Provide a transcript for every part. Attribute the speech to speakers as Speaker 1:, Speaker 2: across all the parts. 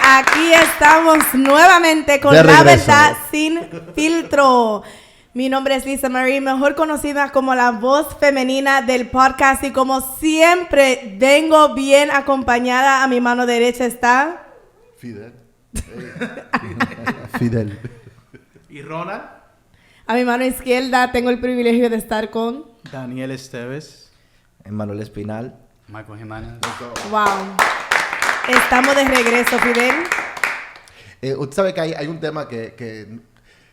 Speaker 1: Aquí estamos nuevamente con La Verdad Sin Filtro. Mi nombre es Lisa Marie, mejor conocida como la voz femenina del podcast, y como siempre vengo bien acompañada. A mi mano derecha está
Speaker 2: Fidel. Fidel.
Speaker 3: ¿Y Ronald?
Speaker 1: A mi mano izquierda tengo el privilegio de estar con
Speaker 3: Daniel Esteves.
Speaker 4: Emmanuel Espinal.
Speaker 5: Michael Jiménez.
Speaker 1: Wow. Estamos de regreso, Fidel.
Speaker 2: Usted sabe que hay un tema que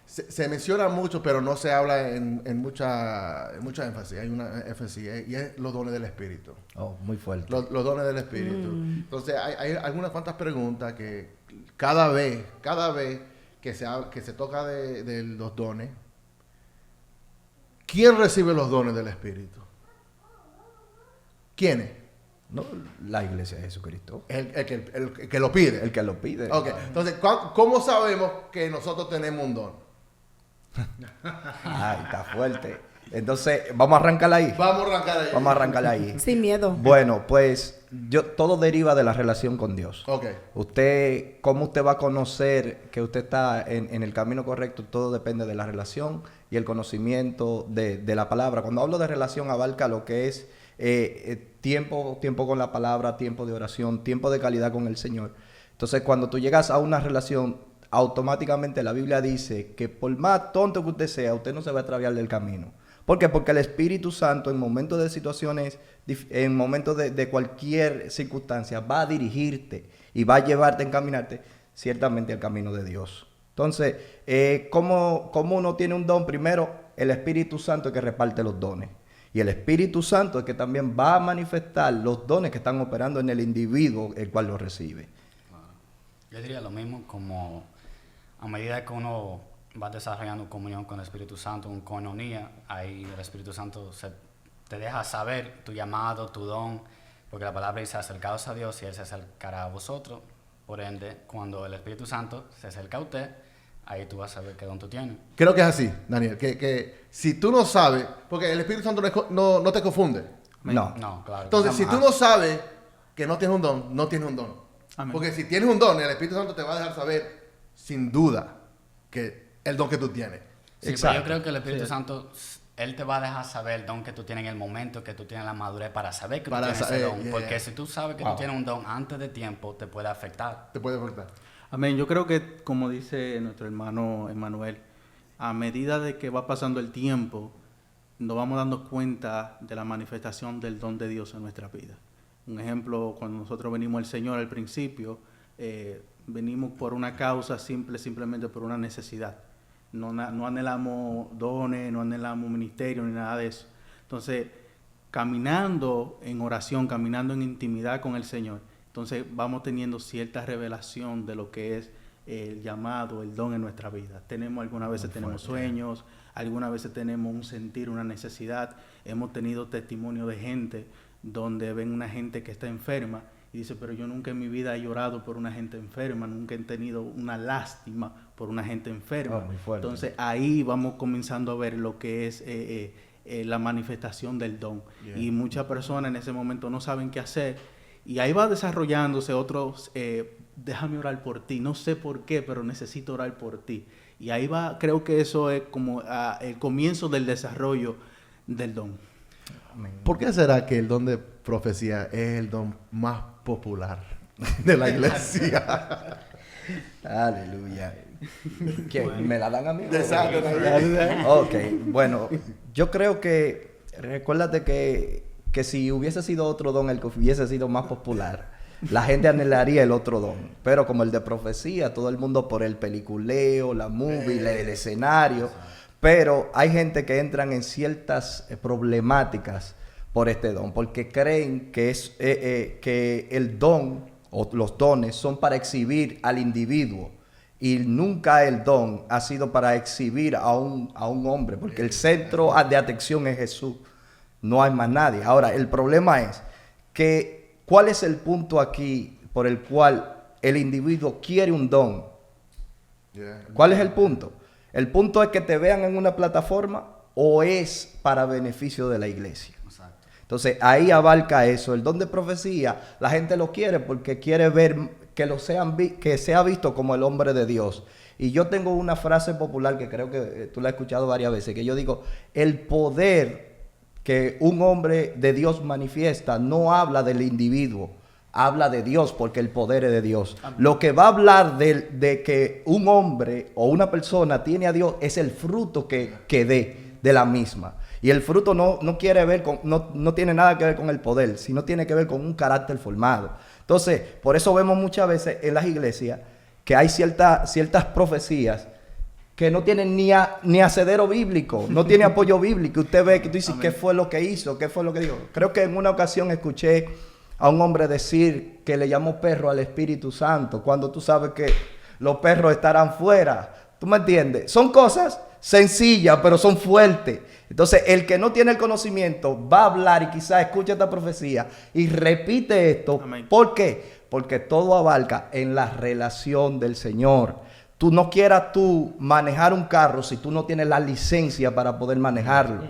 Speaker 2: se menciona mucho, pero no se habla en mucha énfasis. Hay una énfasis, y es los dones del Espíritu.
Speaker 4: Oh, muy fuerte.
Speaker 2: Los dones del Espíritu. Entonces, hay algunas cuantas preguntas que cada vez que se toca de los dones, ¿quién recibe los dones del Espíritu? ¿Quiénes?
Speaker 4: No, la iglesia de Jesucristo.
Speaker 2: El que lo pide.
Speaker 4: El que lo pide.
Speaker 2: Ok, entonces, ¿cómo sabemos que nosotros tenemos un don?
Speaker 4: Ay, está fuerte. Entonces, ¿vamos a arrancarla ahí?
Speaker 2: Vamos a arrancar ahí.
Speaker 1: Sin miedo.
Speaker 4: Bueno, pues todo deriva de la relación con Dios.
Speaker 2: Ok.
Speaker 4: ¿Cómo usted va a conocer que usted está en el camino correcto? Todo depende de la relación y el conocimiento de la palabra. Cuando hablo de relación, abarca lo que es tiempo con la palabra, tiempo de oración, tiempo de calidad con el Señor. Entonces, cuando tú llegas a una relación, automáticamente la Biblia dice que por más tonto que usted sea, usted no se va a extraviar del camino. ¿Por qué? Porque el Espíritu Santo en momentos de situaciones, en momentos de cualquier circunstancia, va a dirigirte y va a llevarte, encaminarte ciertamente al camino de Dios. Entonces, ¿cómo uno tiene un don? Primero, el Espíritu Santo es que reparte los dones. Y el Espíritu Santo es que también va a manifestar los dones que están operando en el individuo el cual los recibe.
Speaker 5: Yo diría lo mismo, como a medida que uno va desarrollando comunión con el Espíritu Santo, una coinonía, ahí el Espíritu Santo te deja saber tu llamado, tu don, porque la palabra dice acercaos a Dios y Él se acercará a vosotros. Por ende, cuando el Espíritu Santo se acerca a usted, ahí tú vas a saber qué don tú tienes.
Speaker 2: Creo que es así, Daniel, que si tú no sabes, porque el Espíritu Santo no te confunde.
Speaker 4: No.
Speaker 5: No, claro.
Speaker 2: Entonces, si tú no sabes que no tienes un don, no tienes un don.
Speaker 3: Amén.
Speaker 2: Porque si tienes un don, el Espíritu Santo te va a dejar saber, sin duda, que el don que tú tienes.
Speaker 5: Sí,
Speaker 4: Exacto.
Speaker 5: pero yo creo que el Espíritu Santo, Él te va a dejar saber el don que tú tienes en el momento que tú tienes la madurez para saber que tú tienes ese don. Porque si tú sabes que tú tienes un don antes de tiempo, te puede afectar.
Speaker 2: Te puede afectar.
Speaker 3: Amén. Yo creo que, como dice nuestro hermano Emmanuel, a medida de que va pasando el tiempo, nos vamos dando cuenta de la manifestación del don de Dios en nuestra vida. Un ejemplo, cuando nosotros venimos al Señor al principio, venimos por una causa simplemente por una necesidad. No anhelamos dones, no anhelamos ministerio ni nada de eso. Entonces, caminando en oración, caminando en intimidad con el Señor, entonces vamos teniendo cierta revelación de lo que es el llamado, el don en nuestra vida. Algunas veces tenemos sueños, algunas veces tenemos un sentir, una necesidad. Hemos tenido testimonio de gente donde ven una gente que está enferma y dice, pero yo nunca en mi vida he llorado por una gente enferma, nunca he tenido una lástima por una gente enferma.
Speaker 4: Muy fuerte.
Speaker 3: Entonces ahí vamos comenzando a ver lo que es la manifestación del don.
Speaker 2: Yeah.
Speaker 3: Y muchas personas en ese momento no saben qué hacer. Y ahí va desarrollándose otros, déjame orar por ti, no sé por qué, pero necesito orar por ti. Y ahí va, creo que eso es como el comienzo del desarrollo del don.
Speaker 4: Amén.
Speaker 2: ¿Por qué será que el don de profecía es el don más popular de la iglesia?
Speaker 4: Aleluya. ¿Qué? ¿Me la dan a mí?
Speaker 2: Exacto.
Speaker 4: Ok, bueno, yo creo que, recuérdate que si hubiese sido otro don el que hubiese sido más popular, la gente anhelaría el otro don. Pero como el de profecía, todo el mundo por el peliculeo, la movie, el escenario. Pero hay gente que entran en ciertas problemáticas por este don, porque creen que el don o los dones son para exhibir al individuo. Y nunca el don ha sido para exhibir a un hombre, porque el centro de atención es Jesús. No hay más nadie. Ahora, el problema es que, ¿cuál es el punto aquí por el cual el individuo quiere un don? ¿Cuál es el punto? ¿El punto es que te vean en una plataforma o es para beneficio de la iglesia? Entonces, ahí abarca eso. El don de profecía, la gente lo quiere porque quiere ver que sea visto como el hombre de Dios. Y yo tengo una frase popular que creo que tú la has escuchado varias veces, que yo digo, el poder que un hombre de Dios manifiesta no habla del individuo, habla de Dios, porque el poder es de Dios. Amén. Lo que va a hablar de que un hombre o una persona tiene a Dios es el fruto que dé de la misma. Y el fruto no tiene nada que ver con el poder, sino tiene que ver con un carácter formado. Entonces, por eso vemos muchas veces en las iglesias que hay ciertas profecías que no tienen ni asidero bíblico, no tiene apoyo bíblico. Usted ve que tú dices, ¿qué fue lo que hizo? ¿Qué fue lo que dijo? Creo que en una ocasión escuché a un hombre decir que le llamó perro al Espíritu Santo, cuando tú sabes que los perros estarán fuera. ¿Tú me entiendes? Son cosas sencillas, pero son fuertes. Entonces, el que no tiene el conocimiento va a hablar y quizás escucha esta profecía y repite esto. Amén. ¿Por qué? Porque todo abarca en la relación del Señor. Tú no quieras tú manejar un carro si tú no tienes la licencia para poder manejarlo.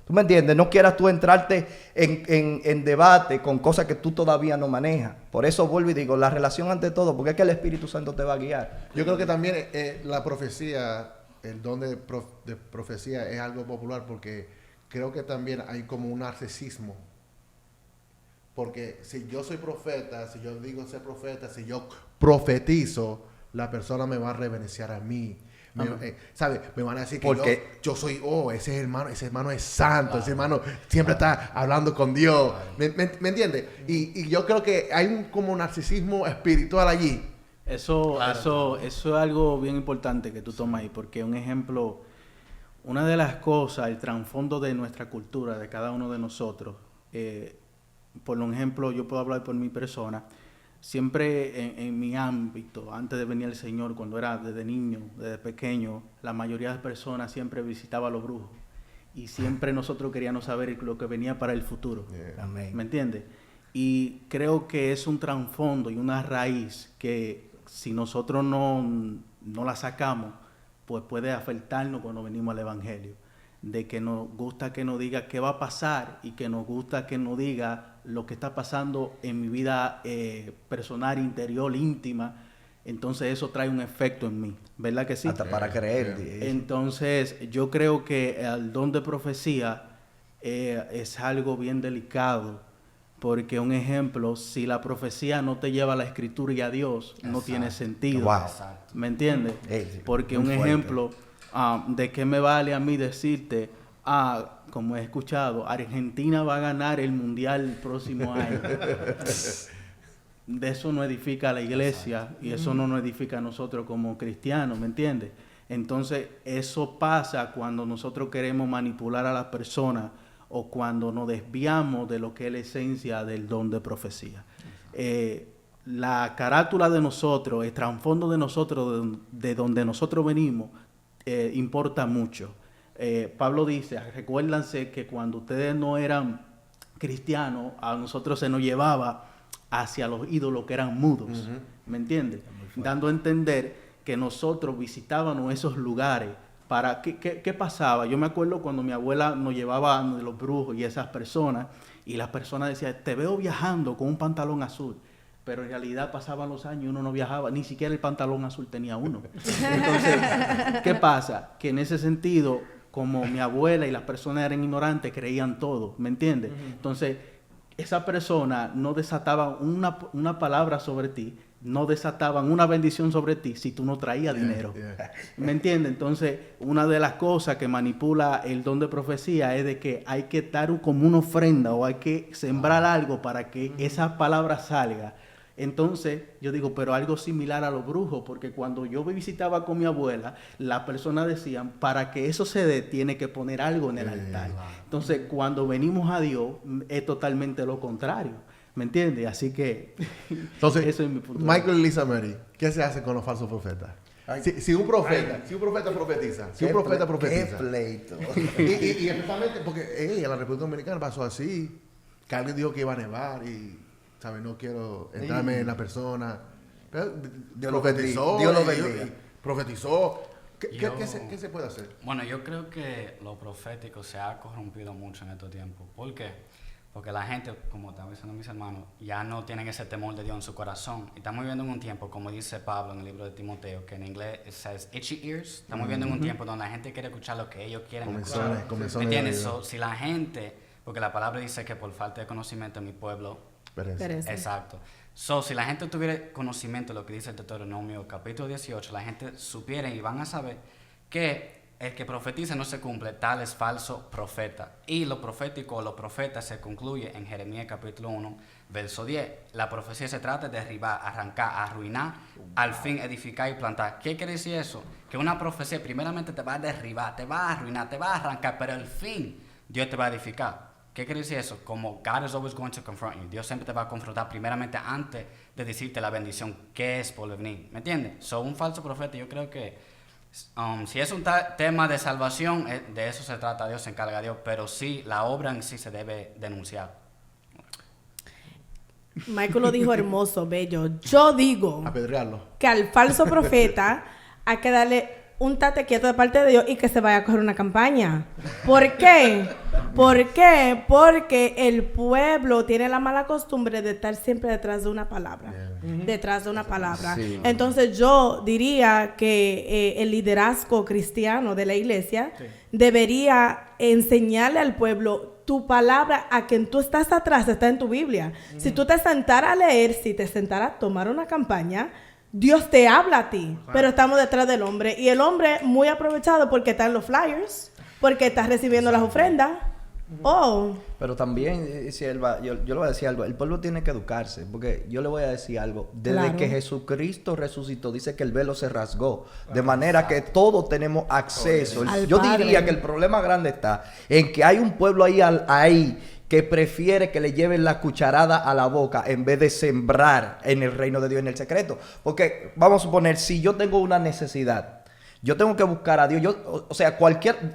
Speaker 4: ¿Tú me entiendes? No quieras tú entrarte en debate con cosas que tú todavía no manejas. Por eso vuelvo y digo, la relación ante todo, porque es que el Espíritu Santo te va a guiar.
Speaker 2: Yo creo que también la profecía, el don de profecía es algo popular, porque creo que también hay como un narcisismo. Porque si yo soy profeta, si yo digo ser profeta, si yo profetizo, la persona me va a reverenciar a mí. ¿Sabes? Me van a decir que yo soy, ese hermano es santo, ese hermano siempre está hablando con Dios. ¿Me entiendes? Y yo creo que hay como un narcisismo espiritual allí.
Speaker 3: Eso es algo bien importante que tú tomas ahí, porque un ejemplo, una de las cosas, el trasfondo de nuestra cultura, de cada uno de nosotros, por ejemplo, yo puedo hablar por mi persona. Siempre en mi ámbito, antes de venir al Señor, cuando era desde niño, desde pequeño, la mayoría de las personas siempre visitaba a los brujos. Y siempre nosotros queríamos saber lo que venía para el futuro.
Speaker 4: Amén.
Speaker 3: ¿Me entiendes? Y creo que es un trasfondo y una raíz que si nosotros no la sacamos, pues puede afectarnos cuando venimos al Evangelio. De que nos gusta que nos diga qué va a pasar y que nos gusta que nos diga lo que está pasando en mi vida personal, interior, íntima. Entonces eso trae un efecto en mí, ¿verdad que sí?
Speaker 4: Hasta para creer.
Speaker 3: Entonces yo creo que el don de profecía es algo bien delicado, porque un ejemplo, si la profecía no te lleva a la escritura y a Dios, no tiene sentido.
Speaker 4: Wow.
Speaker 3: ¿Me entiendes? Porque un ejemplo, ¿de qué me vale a mí decirte, como he escuchado, Argentina va a ganar el mundial el próximo año? De eso no edifica la iglesia. Exacto. Y eso no nos edifica a nosotros como cristianos, ¿me entiendes? Entonces, eso pasa cuando nosotros queremos manipular a las personas o cuando nos desviamos de lo que es la esencia del don de profecía. La carátula de nosotros, el trasfondo de nosotros, de donde nosotros venimos, importa mucho. Pablo dice, recuérdense que cuando ustedes no eran cristianos, a nosotros se nos llevaba hacia los ídolos que eran mudos, ¿me entiendes? Dando a entender que nosotros visitábamos esos lugares para... ¿Qué pasaba? Yo me acuerdo cuando mi abuela nos llevaba de los brujos y esas personas, y las personas decían, te veo viajando con un pantalón azul. Pero en realidad pasaban los años y uno no viajaba, ni siquiera el pantalón azul tenía uno. Entonces, ¿qué pasa? Que en ese sentido, como mi abuela y las personas eran ignorantes, creían todo, ¿me entiendes? Entonces, esa persona no desataba una palabra sobre ti, no desataban una bendición sobre ti si tú no traías dinero. ¿Me entiendes? Entonces, una de las cosas que manipula el don de profecía es de que hay que dar como una ofrenda o hay que sembrar algo para que esa palabra salga. Entonces, yo digo, pero algo similar a los brujos, porque cuando yo visitaba con mi abuela, las personas decían, para que eso se dé, tiene que poner algo en el altar. Entonces, cuando venimos a Dios, es totalmente lo contrario. ¿Me entiendes? Así que,
Speaker 2: entonces,
Speaker 3: eso es mi punto.
Speaker 2: Michael y Lisa Mary, ¿qué se hace con los falsos profetas? Si un profeta profetiza,
Speaker 4: ¡Qué pleito!
Speaker 2: y especialmente porque en la República Dominicana pasó así, que alguien dijo que iba a nevar y... ¿Sabes? No quiero entrarme en la persona. Pero Dios lo bendiga. Profetizó. ¿Qué se puede hacer?
Speaker 5: Bueno, yo creo que lo profético se ha corrompido mucho en estos tiempos. ¿Por qué? Porque la gente, como están diciendo mis hermanos, ya no tienen ese temor de Dios en su corazón. Y estamos viviendo en un tiempo, como dice Pablo en el libro de Timoteo, que en inglés it says itchy ears. Estamos viviendo en un tiempo donde la gente quiere escuchar lo que ellos quieren escuchar. ¿Me entiendes? So, si la gente, porque la palabra dice que por falta de conocimiento mi pueblo
Speaker 1: Perece.
Speaker 5: Exacto. So, si la gente tuviera conocimiento de lo que dice el Deuteronomio capítulo 18, la gente supiera y van a saber que el que profetiza no se cumple, tal es falso profeta. Y lo profético o lo profeta se concluye en Jeremías capítulo 1, verso 10. La profecía se trata de derribar, arrancar, arruinar, al fin edificar y plantar. ¿Qué quiere decir eso? Que una profecía primeramente te va a derribar, te va a arruinar, te va a arrancar, pero al fin Dios te va a edificar. ¿Qué quiere decir eso? Como God is always going to confront you. Dios siempre te va a confrontar primeramente antes de decirte la bendición que es por venir. ¿Me entiendes? So, un falso profeta, yo creo que si es un tema de salvación, de eso se trata, Dios se encarga Dios, pero sí, la obra en sí se debe denunciar.
Speaker 1: Michael lo dijo hermoso, bello. Yo digo
Speaker 2: Apedrearlo.
Speaker 1: que al falso profeta hay que darle un tate quieto de parte de Dios y que se vaya a coger una campaña. ¿Por qué? ¿Por qué? Porque el pueblo tiene la mala costumbre de estar siempre detrás de una palabra. Detrás de una palabra.
Speaker 4: Sí.
Speaker 1: Entonces yo diría que el liderazgo cristiano de la iglesia debería enseñarle al pueblo tu palabra a quien tú estás atrás, está en tu Biblia. Si tú te sentaras a leer, si te sentaras a tomar una campaña, Dios te habla a ti, pero estamos detrás del hombre. Y el hombre muy aprovechado porque está en los flyers, porque está recibiendo las ofrendas. Oh.
Speaker 4: Pero también, Sierva, yo le voy a decir algo. El pueblo tiene que educarse, porque yo le voy a decir algo. Desde
Speaker 1: Claro.
Speaker 4: que Jesucristo resucitó, dice que el velo se rasgó. De manera que todos tenemos acceso.
Speaker 1: Al
Speaker 4: Yo
Speaker 1: Padre.
Speaker 4: diría que el problema grande está en que hay un pueblo ahí que prefiere que le lleven la cucharada a la boca en vez de sembrar en el reino de Dios en el secreto. Porque vamos a suponer, si yo tengo una necesidad, yo tengo que buscar a Dios. O sea,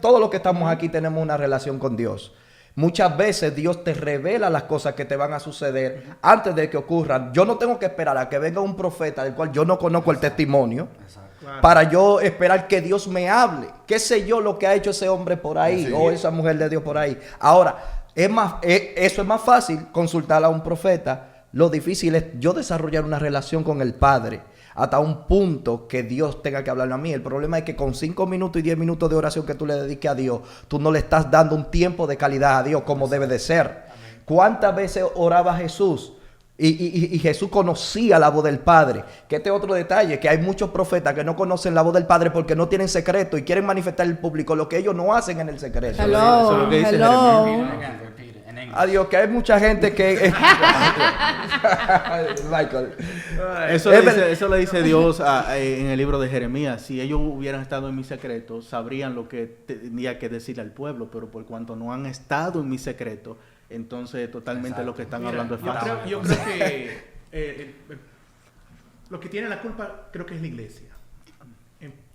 Speaker 4: todos los que estamos aquí tenemos una relación con Dios. Muchas veces Dios te revela las cosas que te van a suceder antes de que ocurran. Yo no tengo que esperar a que venga un profeta del cual yo no conozco el testimonio para yo esperar que Dios me hable. ¿Qué sé yo lo que ha hecho ese hombre por ahí o esa mujer de Dios por ahí? Ahora, eso es más fácil consultar a un profeta. Lo difícil es yo desarrollar una relación con el Padre hasta un punto que Dios tenga que hablarme a mí. El problema es que con 5 minutos y 10 minutos de oración que tú le dediques a Dios, tú no le estás dando un tiempo de calidad a Dios como debe de ser. ¿Cuántas veces oraba Jesús? Y Jesús conocía la voz del Padre. Que este otro detalle, que hay muchos profetas que no conocen la voz del Padre porque no tienen secreto y quieren manifestar al público lo que ellos no hacen en el secreto.
Speaker 3: Eso es lo que dice
Speaker 4: Adiós, que hay mucha gente que... Michael.
Speaker 3: Eso le dice Dios en el libro de Jeremías. Si ellos hubieran estado en mi secreto, sabrían lo que tenía que decirle al pueblo, pero por cuanto no han estado en mi secreto, entonces totalmente lo que están hablando es falso.
Speaker 6: Yo creo que lo que tiene la culpa creo que es la iglesia.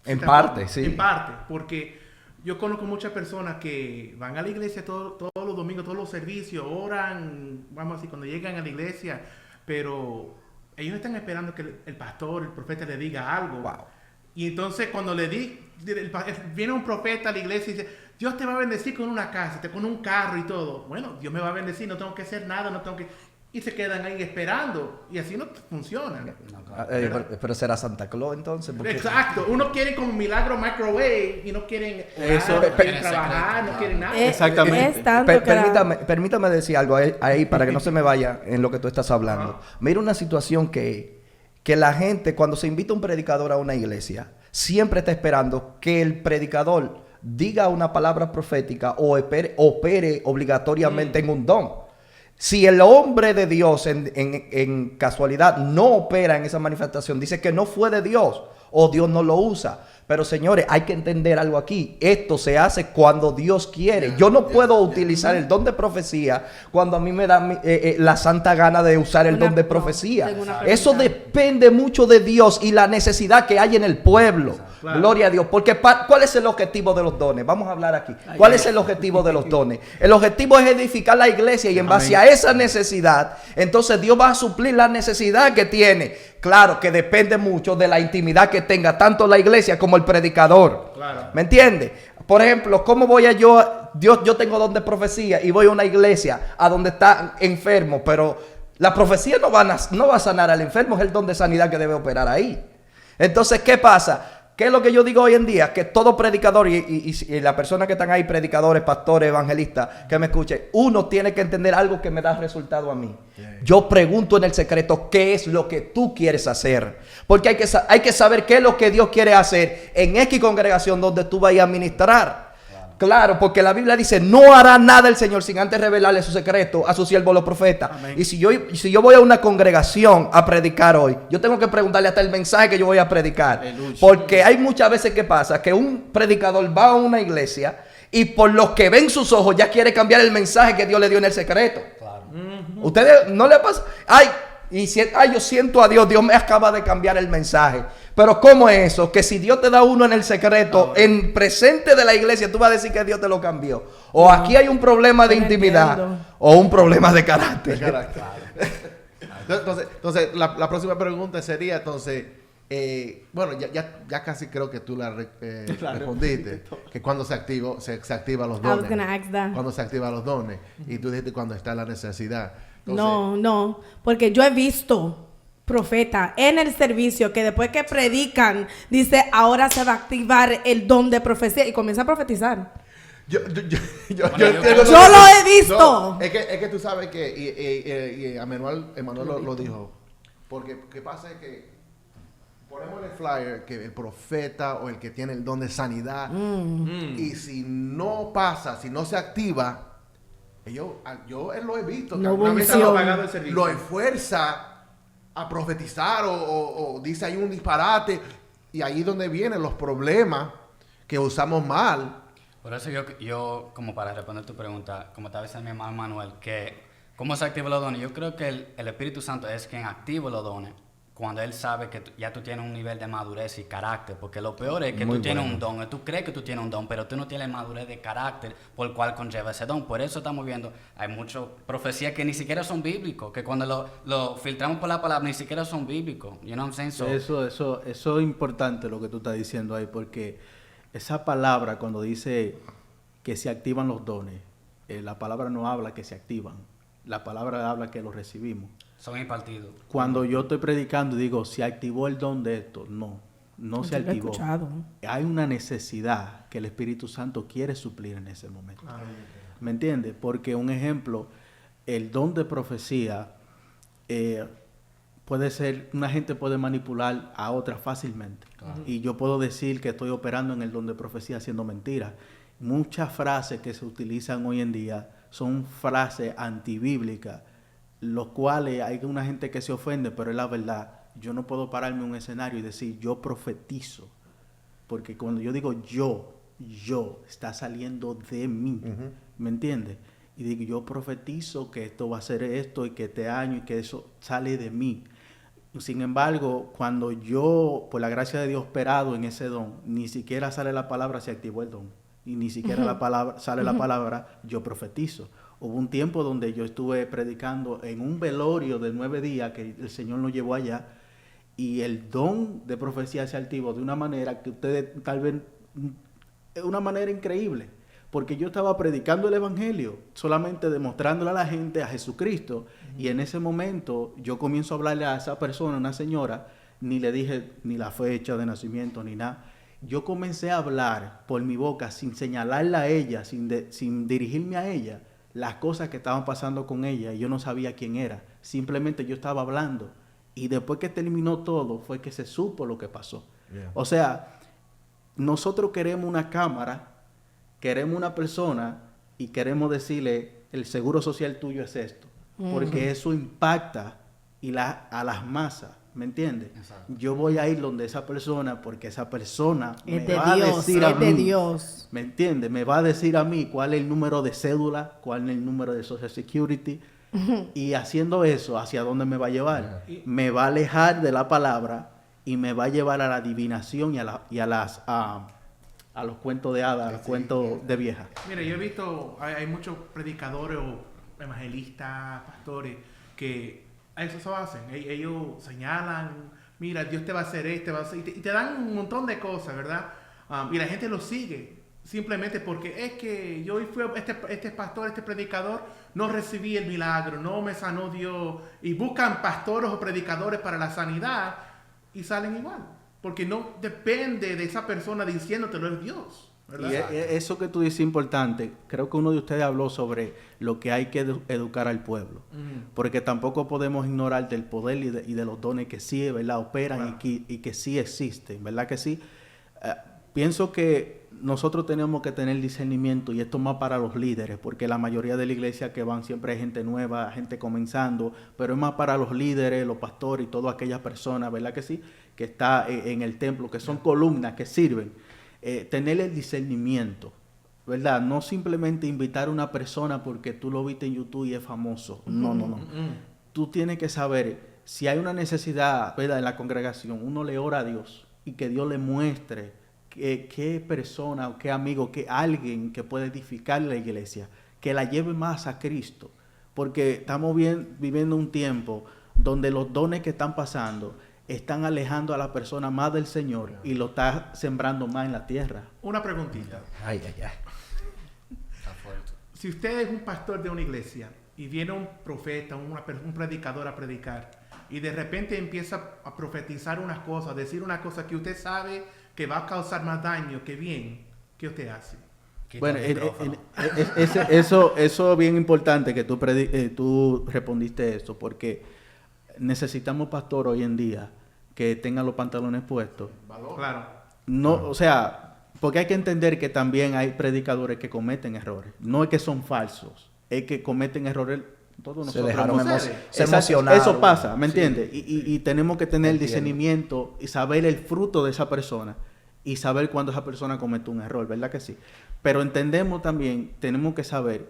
Speaker 4: En parte, sí.
Speaker 6: En parte, porque yo conozco muchas personas que van a la iglesia todos los domingos, todos los servicios, oran, vamos a decir, cuando llegan a la iglesia, pero ellos están esperando que el pastor, el profeta le diga algo.
Speaker 4: Wow.
Speaker 6: Y entonces cuando viene un profeta a la iglesia y dice, Dios te va a bendecir con una casa, con un carro y todo. Bueno, Dios me va a bendecir, no tengo que hacer nada, no tengo que... Y se quedan ahí esperando. Y así no funciona.
Speaker 4: Pero será Santa Claus entonces. Porque...
Speaker 6: Exacto. Uno quiere como milagro microwave y no quieren orar,
Speaker 3: Eso,
Speaker 6: no quieren trabajar, no quieren nada.
Speaker 3: Exactamente.
Speaker 1: Es tanto que
Speaker 4: Permítame decir algo ahí para que no se me vaya en lo que tú estás hablando. Mira una situación que la gente, cuando se invita un predicador a una iglesia, siempre está esperando que el predicador diga una palabra profética o opere obligatoriamente en un don. Si el hombre de Dios en casualidad no opera en esa manifestación, dice que no fue de Dios o Dios no lo usa. Pero señores, hay que entender algo aquí. Esto se hace cuando Dios quiere. Yo no puedo utilizar el don de profecía cuando a mí me da la santa gana de usar el don de profecía. Eso depende mucho de Dios y la necesidad que hay en el pueblo. Claro. Gloria a Dios. Porque ¿cuál es el objetivo de los dones? Vamos a hablar aquí. ¿Cuál es el objetivo de los dones? El objetivo es edificar la iglesia y en base a esa necesidad, entonces Dios va a suplir la necesidad que tiene. claro, que depende mucho de la intimidad que tenga tanto la iglesia como el predicador.
Speaker 6: Claro.
Speaker 4: ¿Me entiendes? Por ejemplo, ¿cómo voy a yo tengo don de profecía y voy a una iglesia a donde está enfermo, pero la profecía no va a sanar al enfermo, es el don de sanidad que debe operar ahí. Entonces, ¿qué pasa? ¿Qué es lo que yo digo hoy en día? Que todo predicador y las personas que están ahí, predicadores, pastores, evangelistas, que me escuchen, uno tiene que entender algo que me da resultado a mí. Yo pregunto en el secreto, ¿qué es lo que tú quieres hacer? Porque hay que saber qué es lo que Dios quiere hacer en X congregación donde tú vayas a ministrar. Claro, porque la Biblia dice, no hará nada el Señor sin antes revelarle su secreto a sus siervos los profetas. Amén. Y si yo voy a una congregación a predicar hoy, yo tengo que preguntarle hasta el mensaje que yo voy a predicar. Aleluya. Porque hay muchas veces que pasa que un predicador va a una iglesia y por lo que ven sus ojos ya quiere cambiar el mensaje que Dios le dio en el secreto. Claro. ¿Ustedes no le pasa? Yo siento a Dios, Dios me acaba de cambiar el mensaje. Pero ¿cómo es eso? Que si Dios te da uno en el secreto, en presente de la iglesia, tú vas a decir que Dios te lo cambió. O aquí hay un problema de intimidad o un problema de carácter.
Speaker 2: Entonces la próxima pregunta sería, entonces, bueno, ya casi creo que tú la respondiste, que cuando se activan los dones. Cuando se activan los dones. Y tú dijiste cuando está la necesidad. Entonces,
Speaker 1: no, porque yo he visto profeta en el servicio que después que predican dice ahora se va a activar el don de profecía y comienza a profetizar. Yo lo he visto.
Speaker 2: No, es que tú sabes que y Emanuel lo dijo, porque qué pasa es que ponemos en el flyer que el profeta o el que tiene el don de sanidad y si no pasa, si no se activa, yo lo he visto,
Speaker 1: no
Speaker 2: lo esfuerza a profetizar o dice ahí un disparate y ahí es donde vienen los problemas que usamos mal.
Speaker 5: Por eso yo como para responder tu pregunta, como estaba diciendo mi hermano Manuel, que ¿cómo se activan los dones? Yo creo que el Espíritu Santo es quien activa los dones cuando Él sabe que ya tú tienes un nivel de madurez y carácter, porque lo peor es que tú tienes un don, tú crees que tú tienes un don, pero tú no tienes madurez de carácter por el cual conlleva ese don. Por eso estamos viendo, hay muchas profecías que ni siquiera son bíblicos, que cuando lo filtramos por la palabra ni siquiera son bíblicos. You know what I'm saying?
Speaker 3: Eso es importante lo que tú estás diciendo ahí, porque esa palabra cuando dice que se activan los dones, la palabra no habla que se activan, la palabra habla que los recibimos.
Speaker 5: Son impartidos.
Speaker 3: Cuando yo estoy predicando y digo, ¿se activó el don de esto? No se activó. Hay una necesidad que el Espíritu Santo quiere suplir en ese momento. ¿Me entiendes? Porque un ejemplo, el don de profecía puede ser, una gente puede manipular a otra fácilmente. Y yo puedo decir que estoy operando en el don de profecía haciendo mentiras. Muchas frases que se utilizan hoy en día son frases antibíblicas, los cuales hay una gente que se ofende, pero es la verdad. Yo no puedo pararme en un escenario y decir yo profetizo, porque cuando yo digo yo está saliendo de mí, ¿me entiendes? Y digo yo profetizo que esto va a ser esto y que este año y que eso sale de mí. Sin embargo, cuando yo, por la gracia de Dios, operado en ese don, ni siquiera sale la palabra, se activó el don, y ni siquiera sale la palabra, yo profetizo. Hubo un tiempo donde yo estuve predicando en un velorio de 9 días que el Señor nos llevó allá y el don de profecía se activó de una manera que ustedes tal vez, una manera increíble, porque yo estaba predicando el Evangelio, solamente demostrándole a la gente a Jesucristo y en ese momento yo comienzo a hablarle a esa persona, una señora, ni le dije ni la fecha de nacimiento ni nada. Yo comencé a hablar por mi boca sin señalarla a ella, sin dirigirme a ella, las cosas que estaban pasando con ella y yo no sabía quién era, simplemente yo estaba hablando y después que terminó todo fue que se supo lo que pasó. O sea, nosotros queremos una cámara, queremos una persona y queremos decirle el seguro social tuyo es esto, porque eso impacta a las masas, ¿me entiendes? Exacto. Yo voy a ir donde esa persona porque esa persona me va a decir a mí, ¿me entiendes? Me va a decir a mí cuál es el número de cédula, cuál es el número de Social Security y haciendo eso, ¿hacia dónde me va a llevar? Me va a alejar de la palabra y me va a llevar a la adivinación y a los cuentos de hadas, a los cuentos de viejas.
Speaker 6: Mira, yo he visto, hay muchos predicadores o evangelistas, pastores, que eso hacen. Ellos señalan, mira, Dios te va a hacer esto, y te dan un montón de cosas, ¿verdad? Y la gente lo sigue simplemente porque es que yo fui este pastor, este predicador, no recibí el milagro, no me sanó Dios, y buscan pastores o predicadores para la sanidad y salen igual, porque no depende de esa persona diciéndotelo, es Dios. ¿Verdad?
Speaker 3: Y eso que tú dices es importante. Creo que uno de ustedes habló sobre lo que hay que educar al pueblo. Porque tampoco podemos ignorar del poder y de los dones que sí, ¿verdad? Operan y que sí existen, ¿verdad que sí? Pienso que nosotros tenemos que tener discernimiento, y esto más para los líderes, porque la mayoría de la iglesia que van siempre hay gente nueva, gente comenzando, pero es más para los líderes, los pastores y todas aquellas personas, ¿verdad que sí? Que está en el templo, que son columnas que sirven. Tener el discernimiento, ¿verdad? No simplemente invitar a una persona porque tú lo viste en YouTube y es famoso. No. Tú tienes que saber si hay una necesidad, ¿verdad? En la congregación, uno le ora a Dios y que Dios le muestre qué persona o qué amigo, qué alguien que puede edificar la iglesia, que la lleve más a Cristo. Porque estamos viviendo un tiempo donde los dones que están pasando están alejando a la persona más del Señor y lo está sembrando más en la tierra.
Speaker 6: Una preguntita.
Speaker 4: Ay.
Speaker 5: Está fuerte.
Speaker 6: Si usted es un pastor de una iglesia y viene un profeta, un predicador a predicar, y de repente empieza a profetizar unas cosas, decir una cosa que usted sabe que va a causar más daño que bien, ¿qué usted hace?
Speaker 3: Bueno, eso es bien importante que tú respondiste esto, porque necesitamos pastor hoy en día que tengan los pantalones puestos.
Speaker 6: Claro.
Speaker 3: No, o sea, porque hay que entender que también hay predicadores que cometen errores. No es que son falsos, es que cometen errores. Todos nosotros
Speaker 4: se emocionaron.
Speaker 3: Eso pasa, ¿me entiendes?
Speaker 4: Sí.
Speaker 3: Y tenemos que tener el discernimiento y saber el fruto de esa persona y saber cuándo esa persona cometió un error, ¿verdad que sí? Pero entendemos también, tenemos que saber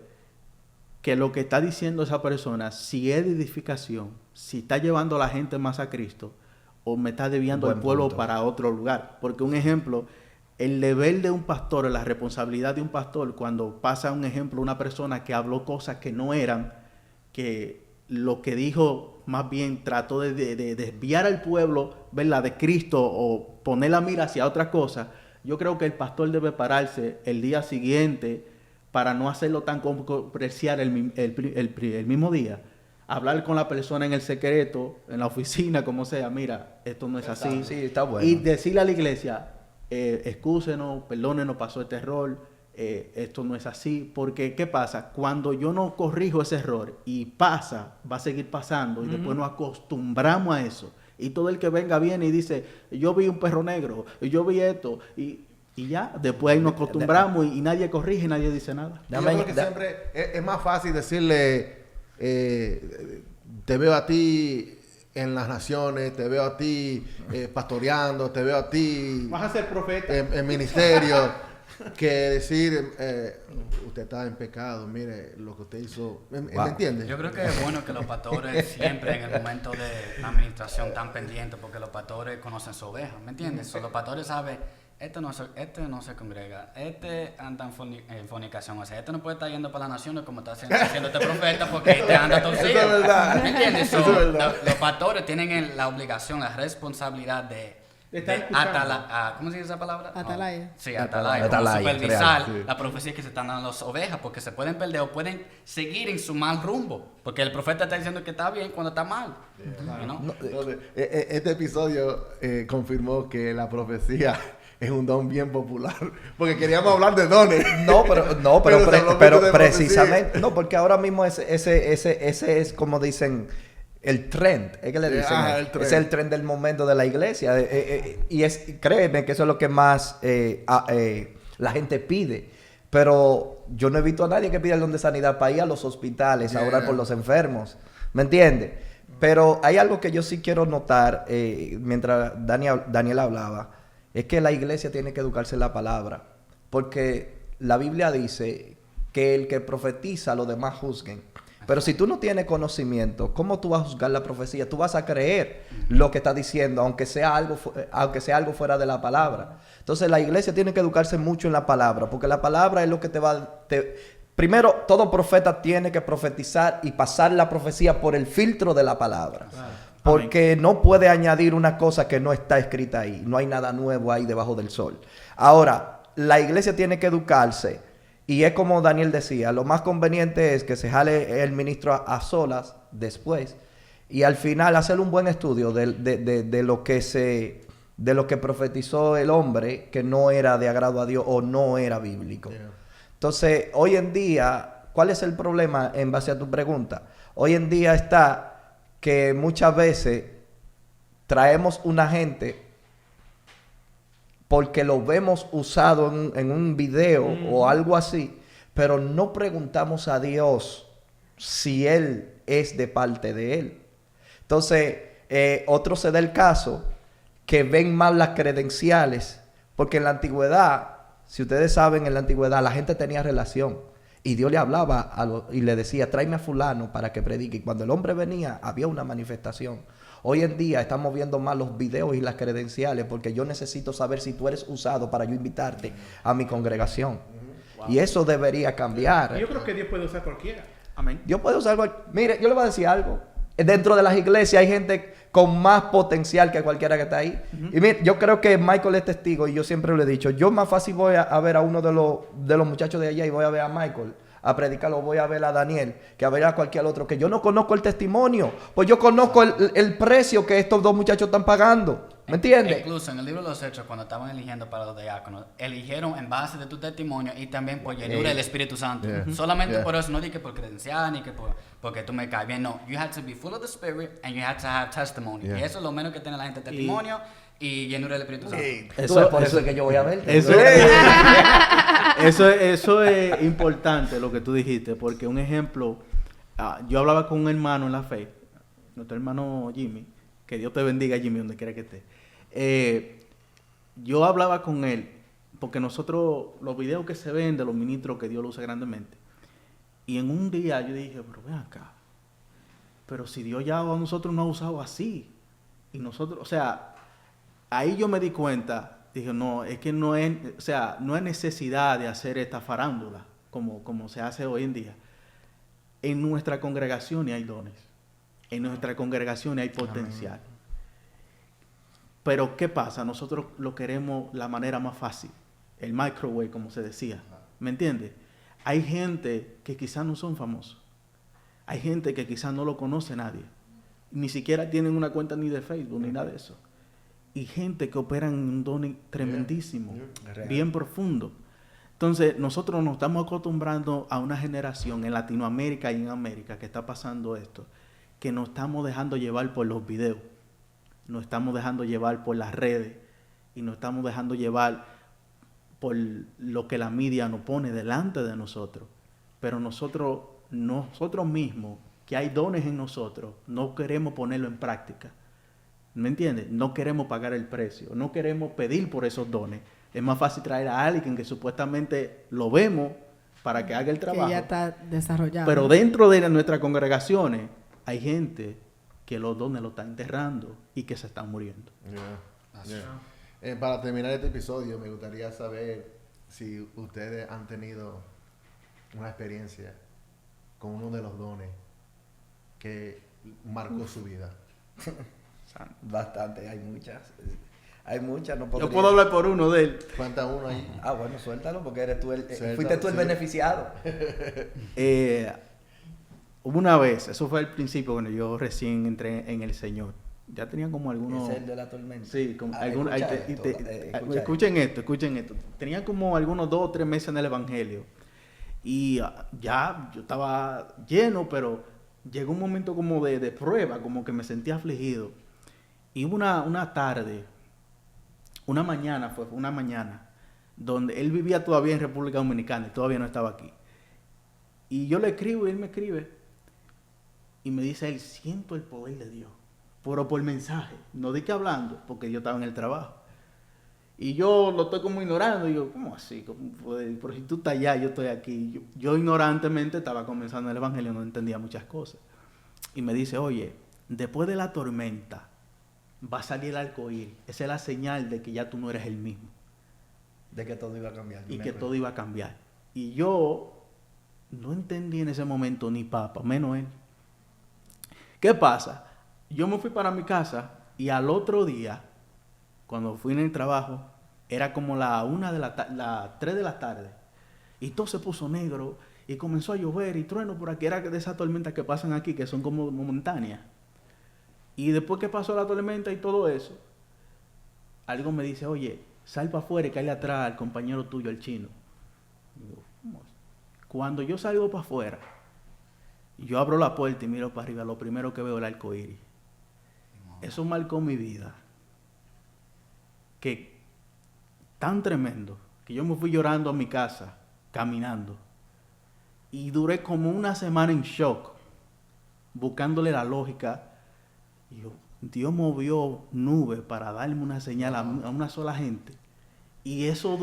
Speaker 3: que lo que está diciendo esa persona, si es de edificación, si está llevando a la gente más a Cristo, o me está desviando al pueblo para otro lugar. Porque un ejemplo, el deber de un pastor, la responsabilidad de un pastor, cuando pasa un ejemplo, una persona que habló cosas que no eran, que lo que dijo más bien trató de desviar al pueblo, ¿verdad?, de Cristo, o poner la mira hacia otra cosa, yo creo que el pastor debe pararse el día siguiente para no hacerlo tan comercial el mismo día. Hablar con la persona en el secreto, en la oficina, como sea, mira, esto no es así.
Speaker 4: Sí, está bueno.
Speaker 3: Y decirle a la iglesia, excúsenos, perdónenos, pasó este error, esto no es así. Porque, ¿qué pasa? Cuando yo no corrijo ese error y pasa, va a seguir pasando, y después nos acostumbramos a eso. Y todo el que venga viene y dice, yo vi un perro negro, yo vi esto, y ya, después ahí nos acostumbramos y nadie corrige, nadie dice nada.
Speaker 2: Yo creo que siempre es más fácil decirle, te veo a ti en las naciones, te veo a ti pastoreando, te veo a ti
Speaker 6: Vas a ser profeta.
Speaker 2: en ministerio, que decir, usted está en pecado, mire lo que usted hizo. ¿Me entiende?
Speaker 5: Yo creo que es bueno que los pastores siempre en el momento de la administración están pendientes, porque los pastores conocen su oveja, ¿me entiendes? Los pastores saben, este no se congrega, este anda en fornicación, o sea, este no puede estar yendo para las naciones como está haciendo este profeta, porque este anda torcido.
Speaker 2: Eso es verdad.
Speaker 5: ¿Me entiendes?
Speaker 2: Eso es verdad.
Speaker 5: Los pastores tienen la obligación, la responsabilidad de ¿cómo se dice esa palabra?
Speaker 1: Atalaya.
Speaker 5: Sí, atalaya. Supervisar la profecía que se están dando las ovejas, porque se pueden perder o pueden seguir en su mal rumbo, porque el profeta está diciendo que está bien cuando está mal.
Speaker 2: Este episodio confirmó que la profecía es un don bien popular, porque queríamos hablar de dones.
Speaker 4: Pero precisamente, no, porque ahora mismo ese es como dicen, el trend, es que le dicen, es el trend del momento de la iglesia, y créeme que eso es lo que más la gente pide. Pero yo no he visto a nadie que pida el don de sanidad para ir a los hospitales a orar por los enfermos, ¿me entiendes? Pero hay algo que yo sí quiero notar mientras Daniel hablaba, es que la iglesia tiene que educarse en la palabra, porque la Biblia dice que el que profetiza, los demás juzguen. Pero si tú no tienes conocimiento, ¿cómo tú vas a juzgar la profecía? Tú vas a creer lo que está diciendo, aunque sea algo fuera de la palabra. Entonces la iglesia tiene que educarse mucho en la palabra, porque la palabra es lo que primero, todo profeta tiene que profetizar y pasar la profecía por el filtro de la palabra. Porque no puede añadir una cosa que no está escrita ahí. No hay nada nuevo ahí debajo del sol. Ahora, la iglesia tiene que educarse. Y es como Daniel decía, lo más conveniente es que se jale el ministro a solas después. Y al final hacer un buen estudio de lo que profetizó el hombre que no era de agrado a Dios o no era bíblico. Entonces, hoy en día, ¿cuál es el problema en base a tu pregunta? Hoy en día está que muchas veces traemos una gente porque lo vemos usado en un video o algo así, pero no preguntamos a Dios si Él es de parte de Él. Entonces, otro se da el caso que ven mal las credenciales, porque en la antigüedad, si ustedes saben, en la antigüedad la gente tenía relación. Y Dios le hablaba y le decía, tráeme a fulano para que predique. Y cuando el hombre venía, había una manifestación. Hoy en día estamos viendo más los videos y las credenciales porque yo necesito saber si tú eres usado para yo invitarte a mi congregación. Wow. Y eso debería cambiar.
Speaker 6: Yo creo que Dios puede usar cualquiera.
Speaker 3: Amén.
Speaker 4: Dios puede usar cualquiera. Mire, yo le voy a decir algo. Dentro de las iglesias hay gente con más potencial que cualquiera que está ahí. Y mire, yo creo que Michael es testigo y yo siempre le he dicho, yo más fácil voy a ver a uno de los muchachos de allá y voy a ver a Michael a predicarlo, voy a ver a Daniel, que a ver a cualquier otro, que yo no conozco el testimonio, pues yo conozco el precio que estos dos muchachos están pagando. ¿Me entiendes?
Speaker 5: Incluso en el libro de los Hechos, cuando estaban eligiendo para los diáconos, eligieron en base de tu testimonio y también por llenura del Espíritu Santo. Solamente por eso, no dije por credencial ni que porque tú me caes bien. No, you had to be full of the Spirit and you had to have testimony. Y eso es lo menos que tiene la gente, testimonio y llenura del Espíritu Santo.
Speaker 4: Por eso es que yo voy a verte.
Speaker 3: Eso es importante lo que tú dijiste, porque un ejemplo, yo hablaba con un hermano en la fe, nuestro hermano Jimmy, que Dios te bendiga, Jimmy, donde quiera que esté. Yo hablaba con él, porque nosotros, los videos que se ven de los ministros que Dios lo usa grandemente, y en un día yo dije, pero ven acá, pero si Dios ya a nosotros nos ha usado así, y nosotros, o sea, ahí yo me di cuenta, dije, no, es que no es, o sea, no hay necesidad de hacer esta farándula, como se hace hoy en día. En nuestra congregación hay dones, en nuestra congregación hay potencial. Amén. Pero ¿qué pasa? Nosotros lo queremos la manera más fácil, el microwave, como se decía, ¿me entiendes? Hay gente que quizás no son famosos, hay gente que quizás no lo conoce nadie, ni siquiera tienen una cuenta ni de Facebook, ni nada de eso. Y gente que opera en un don tremendísimo, bien profundo. Entonces, nosotros nos estamos acostumbrando a una generación en Latinoamérica y en América que está pasando esto, que nos estamos dejando llevar por los videos, nos estamos dejando llevar por las redes y nos estamos dejando llevar por lo que la media nos pone delante de nosotros. Pero nosotros mismos, que hay dones en nosotros, no queremos ponerlo en práctica. ¿Me entiendes? No queremos pagar el precio, no queremos pedir por esos dones. Es más fácil traer a alguien que supuestamente lo vemos para que haga el trabajo.
Speaker 1: Que ya está desarrollado.
Speaker 3: Pero dentro de nuestras congregaciones hay gente que los dones lo están enterrando y que se están muriendo.
Speaker 2: Para terminar este episodio, me gustaría saber si ustedes han tenido una experiencia con uno de los dones que marcó su vida.
Speaker 4: Bastante, hay muchas. Hay muchas, no podría.
Speaker 3: Yo puedo hablar por uno de él.
Speaker 2: Cuenta uno ahí.
Speaker 4: Bueno, suéltalo porque eres tú fuiste tú el beneficiado.
Speaker 3: Hubo una vez, eso fue al principio cuando yo recién entré en el Señor. Ya tenía como algunos...
Speaker 4: Es el de la tormenta.
Speaker 3: Sí, como algunos... Escuchen esto. Tenía como algunos 2 o 3 meses en el Evangelio. Y ya yo estaba lleno, pero llegó un momento como de prueba, como que me sentía afligido. Y hubo una tarde, una mañana, donde él vivía todavía en República Dominicana y todavía no estaba aquí. Y yo le escribo y él me escribe. Y me dice él, siento el poder de Dios. Pero por mensaje, no di que hablando, porque yo estaba en el trabajo. Y yo lo estoy como ignorando. Y yo, ¿cómo así? Pero si tú estás allá, yo estoy aquí. Yo ignorantemente estaba comenzando el Evangelio, no entendía muchas cosas. Y me dice, oye, después de la tormenta va a salir el arcoíris. Esa es la señal de que ya tú no eres el mismo.
Speaker 4: De que todo iba a cambiar.
Speaker 3: Y que todo iba a cambiar. Y yo no entendí en ese momento ni papa, menos él. ¿Qué pasa? Yo me fui para mi casa y al otro día, cuando fui en el trabajo, era como las 3 de la tarde. Y todo se puso negro y comenzó a llover y trueno por aquí. Era de esas tormentas que pasan aquí, que son como montañas. Y después que pasó la tormenta y todo eso, algo me dice, oye, sal para afuera y cae atrás al compañero tuyo, el chino. Y digo, ¿cómo? Cuando yo salgo para afuera, yo abro la puerta y miro para arriba, lo primero que veo es el arco iris. Eso marcó mi vida. Que tan tremendo, que yo me fui llorando a mi casa, caminando. Y duré como una semana en shock, buscándole la lógica. Y Dios movió nubes para darme una señal a una sola gente. Y eso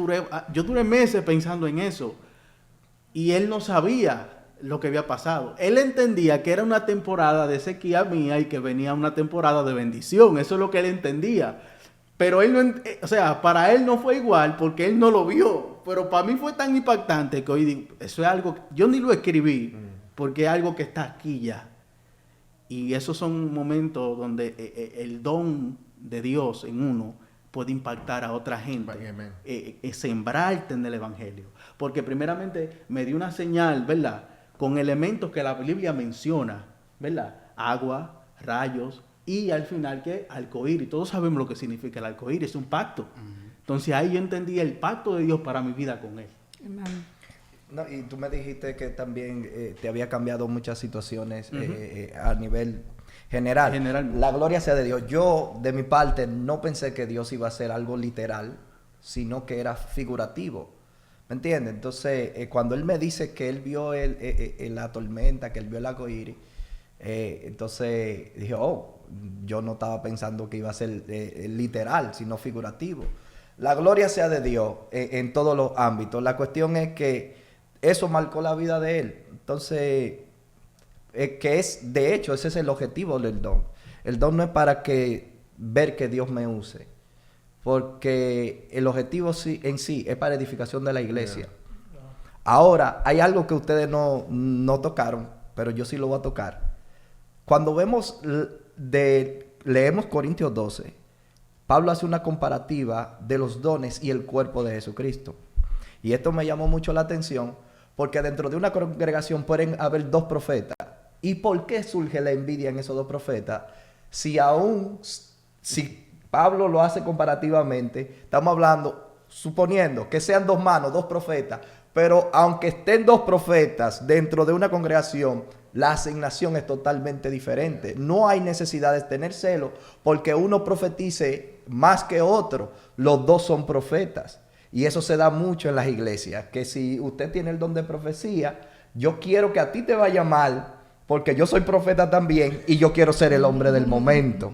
Speaker 3: yo duré meses pensando en eso. Y él no sabía lo que había pasado. Él entendía que era una temporada de sequía mía y que venía una temporada de bendición. Eso es lo que él entendía. Pero él no, o sea, para él no fue igual porque él no lo vio. Pero para mí fue tan impactante que hoy digo, eso es algo, yo ni lo escribí porque es algo que está aquí ya. Y esos son momentos donde el don de Dios en uno puede impactar a otra gente, sembrarte en el Evangelio. Porque primeramente me dio una señal, ¿verdad? Con elementos que la Biblia menciona, ¿verdad? Agua, rayos y al final que arcoíris. Todos sabemos lo que significa el arcoíris, es un pacto. Entonces ahí yo entendí el pacto de Dios para mi vida con Él.
Speaker 1: Amén.
Speaker 4: No, y tú me dijiste que también te había cambiado muchas situaciones a nivel general.
Speaker 3: Generalmente.
Speaker 4: La gloria sea de Dios. Yo, de mi parte, no pensé que Dios iba a hacer algo literal, sino que era figurativo. ¿Me entiendes? Entonces, cuando Él me dice que Él vio la tormenta, que Él vio el arcoíris, entonces dije, yo no estaba pensando que iba a ser literal, sino figurativo. La gloria sea de Dios en todos los ámbitos. La cuestión es que eso marcó la vida de él. Entonces, de hecho, ese es el objetivo del don. El don no es para ver que Dios me use, porque el objetivo en sí es para edificación de la iglesia. Ahora, hay algo que ustedes no tocaron, pero yo sí lo voy a tocar. Cuando leemos Corintios 12, Pablo hace una comparativa de los dones y el cuerpo de Jesucristo. Y esto me llamó mucho la atención, porque dentro de una congregación pueden haber 2 profetas. ¿Y por qué surge la envidia en esos 2 profetas? Si Pablo lo hace comparativamente, estamos hablando, suponiendo que sean 2 manos, 2 profetas, pero aunque estén 2 profetas dentro de una congregación, la asignación es totalmente diferente. No hay necesidad de tener celo porque uno profetice más que otro. Los 2 son profetas. Y eso se da mucho en las iglesias. Que si usted tiene el don de profecía, yo quiero que a ti te vaya mal porque yo soy profeta también y yo quiero ser el hombre del momento.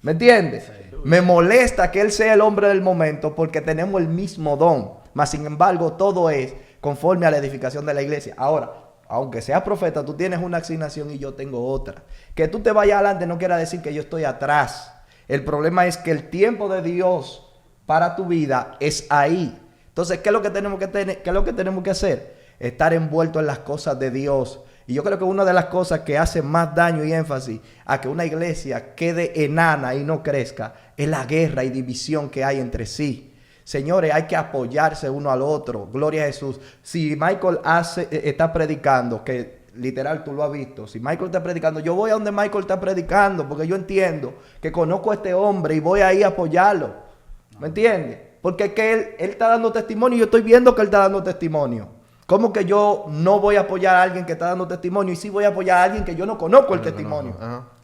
Speaker 4: ¿Me entiendes? Sí. Me molesta que él sea el hombre del momento porque tenemos el mismo don. Mas sin embargo, todo es conforme a la edificación de la iglesia. Ahora, aunque seas profeta, tú tienes una asignación y yo tengo otra. Que tú te vayas adelante no quiere decir que yo estoy atrás. El problema es que el tiempo de Dios para tu vida es ahí. Entonces, ¿qué es lo que tenemos que hacer? Estar envueltos en las cosas de Dios. Y yo creo que una de las cosas que hace más daño y énfasis a que una iglesia quede enana y no crezca es la guerra y división que hay entre sí. Señores, hay que apoyarse uno al otro. Gloria a Jesús. Si Michael está predicando, que literal tú lo has visto. Si Michael está predicando, yo voy a donde Michael está predicando porque yo entiendo que conozco a este hombre y voy ahí a apoyarlo. ¿Me entiendes? Porque es que él está dando testimonio y yo estoy viendo que él está dando testimonio. ¿Cómo que yo no voy a apoyar a alguien que está dando testimonio y sí voy a apoyar a alguien que yo no conozco el testimonio?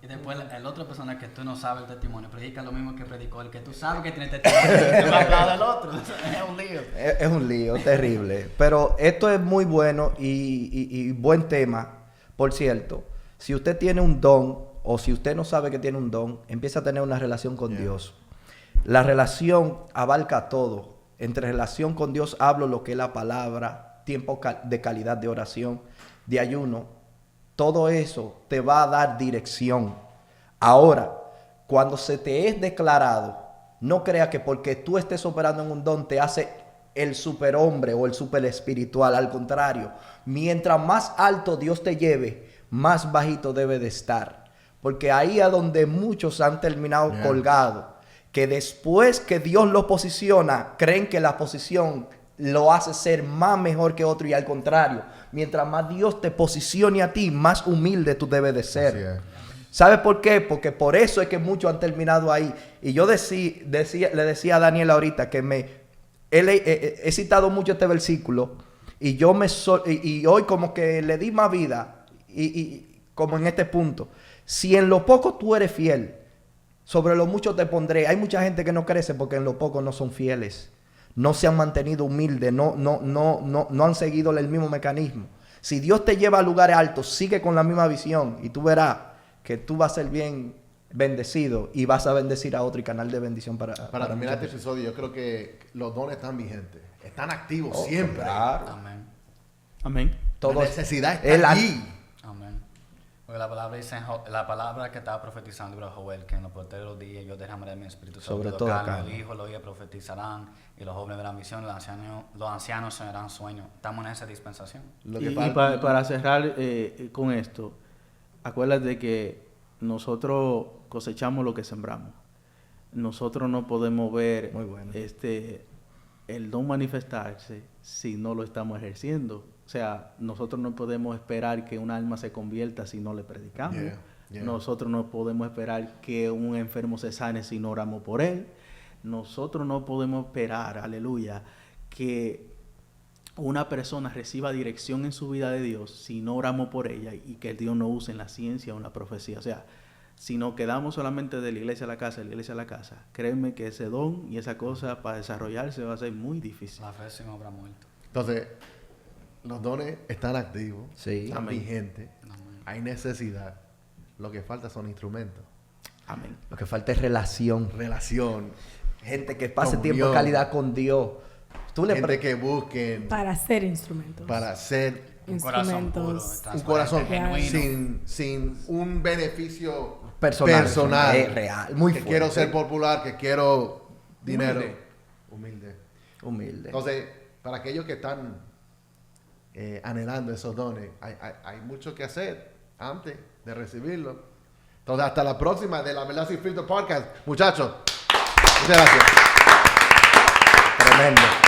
Speaker 5: Y después la otra persona que tú no sabes el testimonio predica lo mismo que predicó el que tú sabes que tiene testimonio y te va a hablar del otro. Es un lío.
Speaker 4: Es un lío terrible. Pero esto es muy bueno y buen tema. Por cierto, si usted tiene un don o si usted no sabe que tiene un don, empieza a tener una relación con Dios. La relación abarca todo. Entre relación con Dios hablo lo que es la palabra, tiempo de calidad de oración, de ayuno. Todo eso te va a dar dirección. Ahora, cuando se te es declarado, no crea que porque tú estés operando en un don te hace el superhombre o el super espiritual. Al contrario, mientras más alto Dios te lleve, más bajito debe de estar. Porque ahí es donde muchos han terminado colgados. Que después que Dios lo posiciona, creen que la posición lo hace ser más mejor que otro, y al contrario, mientras más Dios te posicione a ti, más humilde tú debes de ser. ¿Sabes por qué? Porque por eso es que muchos han terminado ahí. Y yo le decía a Daniel ahorita que he citado mucho este versículo, y y hoy como que le di más vida, y como en este punto, si en lo poco tú eres fiel, sobre lo mucho te pondré. Hay mucha gente que no crece porque en lo poco no son fieles. No se han mantenido humildes, no han seguido el mismo mecanismo. Si Dios te lleva a lugares altos, sigue con la misma visión y tú verás que tú vas a ser bien bendecido y vas a bendecir a otro, y canal de bendición para
Speaker 2: terminar este episodio. Yo creo que los dones están vigentes, están activos siempre.
Speaker 4: Claro.
Speaker 5: Amén.
Speaker 3: Amén.
Speaker 2: La necesidad está allí.
Speaker 5: Amén. Porque la palabra dice, la palabra que estaba profetizando era Joel, que en los postreros días yo derramaré mi espíritu sobre todo carne. El hijo, los hijos profetizarán, y los jóvenes verán visión, los ancianos soñarán sueños. Estamos en esa dispensación.
Speaker 3: Para cerrar con esto, acuérdate que nosotros cosechamos lo que sembramos. Nosotros no podemos ver el don manifestarse si no lo estamos ejerciendo. O sea, nosotros no podemos esperar que un alma se convierta si no le predicamos. Nosotros no podemos esperar que un enfermo se sane si no oramos por él. Nosotros no podemos esperar, aleluya, que una persona reciba dirección en su vida de Dios si no oramos por ella, y que Dios no use en la ciencia o en la profecía. O sea, si nos quedamos solamente de la iglesia a la casa, de la iglesia a la casa, créeme que ese don y esa cosa para desarrollarse va a ser muy difícil.
Speaker 5: La fe sin obra muerta.
Speaker 2: Entonces, los dones están activos, están
Speaker 3: Amén.
Speaker 2: vigentes, hay necesidad. Lo que falta son instrumentos.
Speaker 3: Amén.
Speaker 4: Lo que falta es relación. Gente que pase tiempo de calidad con Dios.
Speaker 2: Gente que busquen
Speaker 1: para ser instrumentos.
Speaker 2: para ser
Speaker 5: Un corazón puro,
Speaker 2: un corazón
Speaker 5: genuino.
Speaker 2: sin un beneficio
Speaker 4: Personal.
Speaker 2: personal.
Speaker 4: Real. Muy
Speaker 2: que
Speaker 4: fuerte.
Speaker 2: quiero ser popular, que quiero dinero. Humilde. Entonces, para aquellos que están anhelando esos dones, hay mucho que hacer antes de recibirlo. Entonces, hasta la próxima de La Verdad Sin Filtro Podcast. Muchachos, muchas gracias.
Speaker 4: Tremendo.